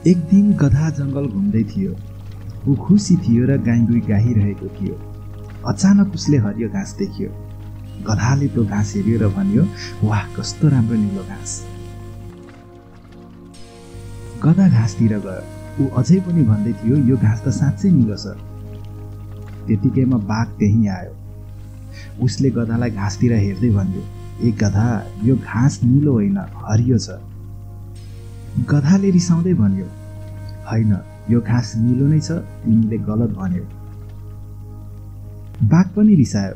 एक दिन गधा जंगल घुम्दै थियो। ऊ खुसी थियो र गाई गाइरहेको थियो। अचानक उसले हरियो घाँस देख्यो। गधाले त्यो घाँस हेर्यो र भन्यो, वाह कस्तो राम्रो निलो घाँस। गधा घाँसतिर गयो। ऊ अझै पनि भन्दै थियो, यो घाँस त साँच्चै निलो छ। त्यतिकैमा बाघ त्यहीँ आयो। उसले गधालाई घाँसतिर हेर्दै भन्यो, ए गधा, यो घाँस निलो होइन, हरियो छ। गधाले रिसाउँदै भन्यो, होइन, यो घाँस निलो नै छ, तिमीले गलत भन्यौ। बाघ पनि रिसायो।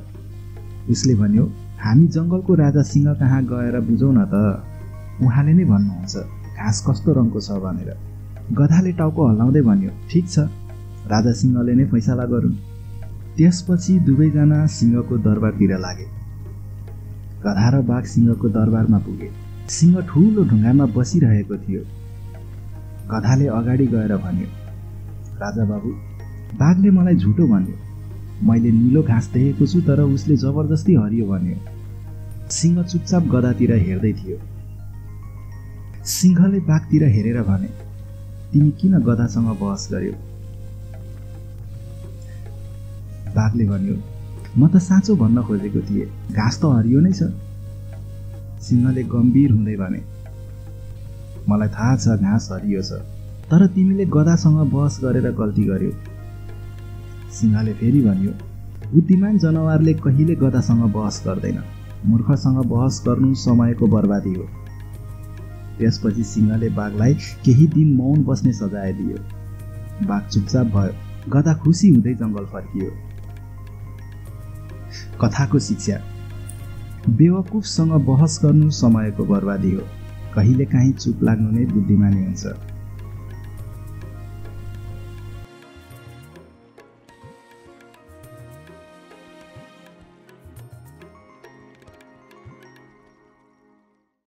उसले भन्यो, हामी जङ्गलको राजा सिंह कहाँ गएर बुझौँ न त, उहाँले नै भन्नुहुन्छ घाँस कस्तो रङको छ भनेर। गधाले टाउको हल्लाउँदै भन्यो, ठिक छ, राजा सिंहले नै फैसला गरून्। त्यसपछि दुवैजना सिंहको दरबारतिर लागे। गधा र बाघ सिंहको दरबारमा पुगे। सिंह ठुलो ढुङ्गामा बसिरहेको थियो। गधाले अगाडि गएर भन्यो, राजा बाबु, बाघले मलाई झुटो भन्यो। मैले निलो घाँस देखेको छु, तर उसले जबरजस्ती हरियो भन्यो। सिंह चुपचाप गधातिर हेर्दै थियो। सिंहले बाघतिर हेरेर भने, तिमी किन गधासँग बहस गर्यौ? बाघले भन्यो, म त साँचो भन्न खोजेको थिएँ, घाँस त हरियो नै छ। सिंहले गम्भीर हुँदै भने, मलाई थाहा छ घाँस हरियो छ, तर तिमीले गधासँग बहस गरेर गल्ती गर्यौ। सिंहले फेरि भन्यो, बुद्धिमान जनावरले कहिले गधासँग बहस गर्दैन, मूर्खसँग बहस गर्नु समयको बर्बादी हो। त्यसपछि सिंहले बाघलाई केही दिन मौन बस्ने सजाय दियो। बाघ चुपचाप भयो। गधा खुसी हुँदै जङ्गल फर्कियो। कथाको शिक्षा, बेवकुफसँग बहस गर्नु समयको बर्बादी हो। कहिलेकाहीँ चुप लाग्नु नै बुद्धिमानी हुन्छ।